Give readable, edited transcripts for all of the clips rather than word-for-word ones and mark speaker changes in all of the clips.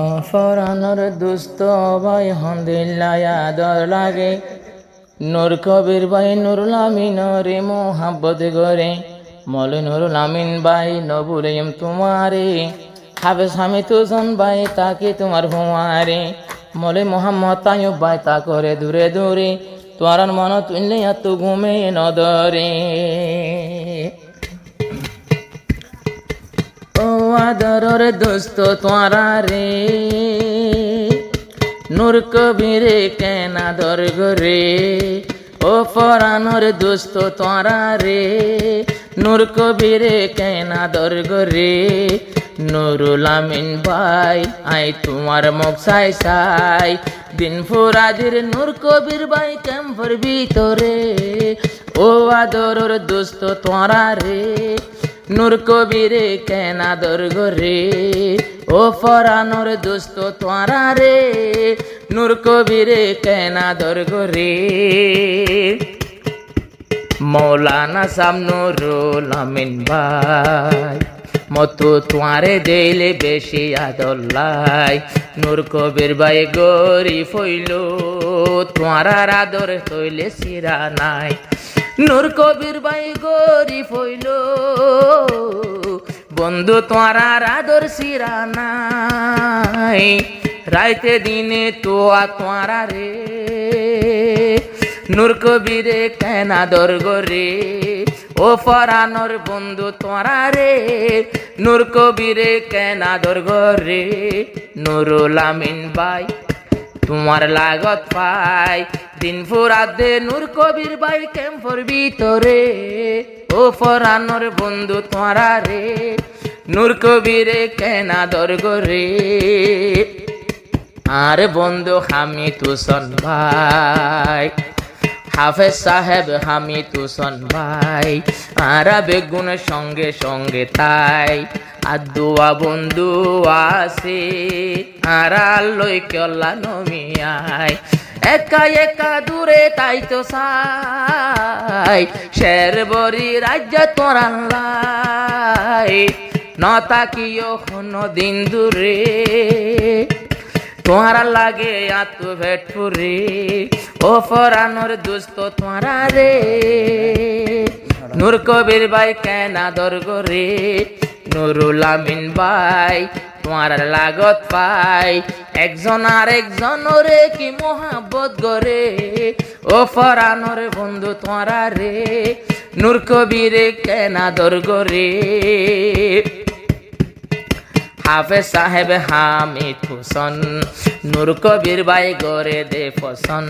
Speaker 1: অফরানোর দুস্থ ভাই হন্দিল্লায় আদর লাগে নূর কবির ভাই নুরুল আমিনরে মোহাব্বত করে মৌলানা নুরুল আমিন ভাই নবুলেম তোমারে হাফেজ হামিদ হোসেন ভাই তাকে তোমার হুমারে মৌলানা মোহাম্মদ তাইয়ুব ভাই তা করে দূরে দূরে তোমার মন তুললে এত ঘুমে নদরে ও আদরের দোস্ত তোরা রে নূর কবিরে কেন আদর গরে ও ফরানোর দোস্ত তোরা রে নূর কবিরে কেন আদর গরে নুরুল আমিন ভাই আই তোমার মুখ সাই সাই দিন ফুরাদির নূর কবির ভাই ক্যাম্পর ভিতরে ও আদরের দোস্ত তোরা রে নূর কবিরে কেন আদর গরে ও ফরানোর দোস্ত তোরা রে নূর কবিরে কেন আদর গরে মৌলানা সাম নুরুল আমিন ভাই মতো তোমারে দিলে বেশি আদল্লাই নূর কবির ভাই গরিব হইল তোমার আদর হইলে সিরা নাই নূর কবির ভাই গরিব হইল বন্ধু তোমার আদর সিরা নাই রাইতে দিনে তোমার রে নূর কবিরে কেন আদর গরে ও ফরানোর বন্ধু তোরা রে নূর কবিরে কেন আদর গরে নুরুল আমিন ভাই তোমার লাগত পাই দিন ফুরাতে নূর কবির ভাই ক্যাম্পর ভিতরে ও ফরানোর বন্ধু তোরা রে নূর কবিরে কেন আদর গরে আর বন্ধু হামিদ হোসেন ভাই হাফেজ সাহেব হামিদ হোসেন ভাই আরা বেগুন সঙ্গে সঙ্গে তাই আর দোয়া বন্ধু আছে আরা লই কল্লা নমিয়াই একা একা দূরে তাই তো সাই শের বরি রাজ্য তোরাল্লাই নতাকিও কোনো দিন দূরে তোমারা লাগে আত ভেট পুরে ও ফরানোর দোস্ত তোমারা রে নূর কবির ভাই কেন আদর গরে নুরুল আমিন ভাই তোমার লাগত পাই একজন আর একজন রে কি মোহাব্বত গরে ও ফরানোর বন্ধু তোমারা রে নূর কবিরে কেন আদর গরে হাফেজ সাহেব হামিদ হোসেন নূর কবির ভাই গরে দে ফসন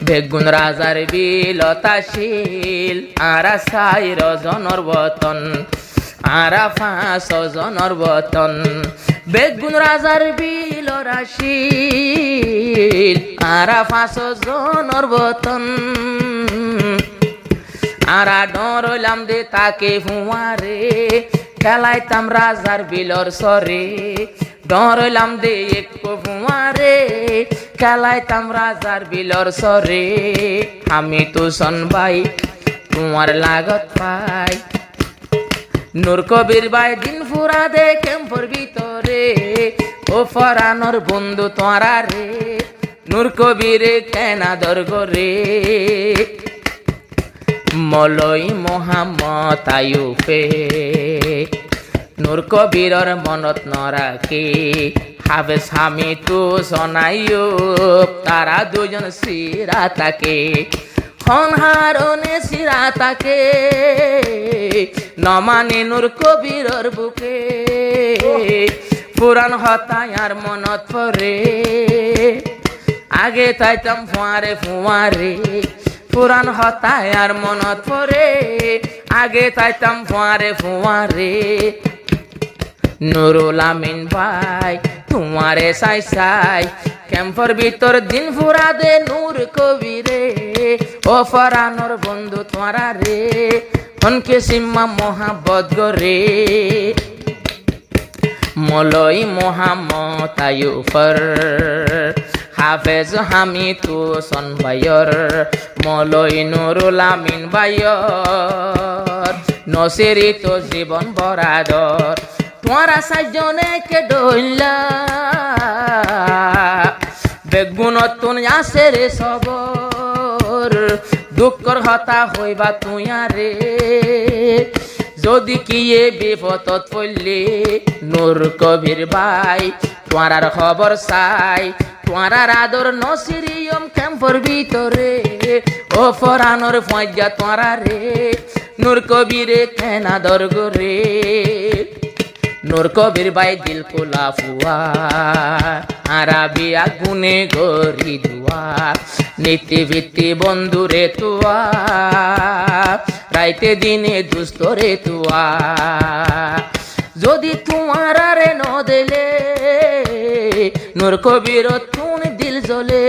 Speaker 1: বেগুন রাজার বিলতাশীল আরা সাই রজনর বতন আরা 500 জনর বতন বেগুন রাজার বিল রাশিল আরা 500 জনর বতন আরা ডরলাম দে তাকে হুয়ারে খেলাইতাম রাজার বিলর সরে ডরলাম দে একটু হুয়ারে খেলাইতাম রাজার বিলর সরে আমি তো সন ভাই তোমার লাগত পাই নূর কবির ভাই দিন ফুরা দে ক্যাম্পর ভিতরে ও ফরানোর বন্ধু তোরা রে নূর কবিরে কেন আদর গরে মলই মোহাম্মদ তাইয়ুবে নূর কবিরর মনত নরাকে হাফেজ হামিদ হোসেন আইয়ুব তারা দুজন সিরা তাকে হনহারনে সিরা তাকে নমানে নূর কবিরর বুকে পুরান হতায় আর মনত পরে আগে তাইতাম ফুয়ারে ফুয়ারে পুরান হতায় আর মনত পরে আগে তাইতাম ফুয়ারে ফুয়ারে নুরুল আমিন ভাই তোমারে সাই সাই ক্যাম্পর ভিতর দিন ফুরা দে নূর কবিরে ও ফরানোর বন্ধু তোরা রে অনকে সিম্মা মোহাব্বত গরে মলই মোহাম্মদ তাইয়ুবর হাফেজ হামিদ হোসেন ভাইয়র মলই নুরুল আমিন ভাইয়র নসিরি তো জীবন বরাদর তোরা সাইজনে কে ডইলা বেগুনতুন আসে রে সবর দুঃখর হতা হইবা তুইয়ারে যদি কি এ বিপদত পড়লে নূর কবির ভাই তোরার খবর চাই তোরার আদর নসিরিয়ম ক্যাম্পর ভিতরে ও ফরানোর ফজ্জা তোরা রে নূর কবিরে কেনা দরগরে নূর কবির ভাই দিল কোলা ফুয়া আরাবি আগুনে গরি দুয়া নীতি ভিত্তি বন্ধুরে তুয়া রাইতে দিনে দুস্থ রে তুয়া যদি তোমার রে ন দিলে নূর কবির তুন দিল জ্বলে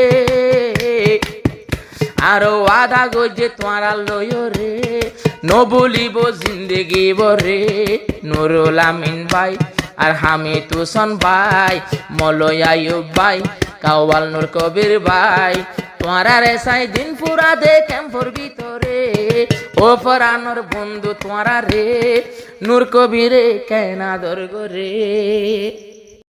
Speaker 1: আরো আদা গজে তোমার লয় রে নবলিব জিন্দেগি বরে নুরুল আমিন ভাই আর হামিদ হোসেন ভাই মলয় আয়ুব ভাই কাওয়াল নূর কবির ভাই তোরা রে সাই দিন পুরা দে ক্যাম্পর ভিতরে ও ফরানোর বন্ধু তোরা রে নূর কবিরে কেনা দরগরে।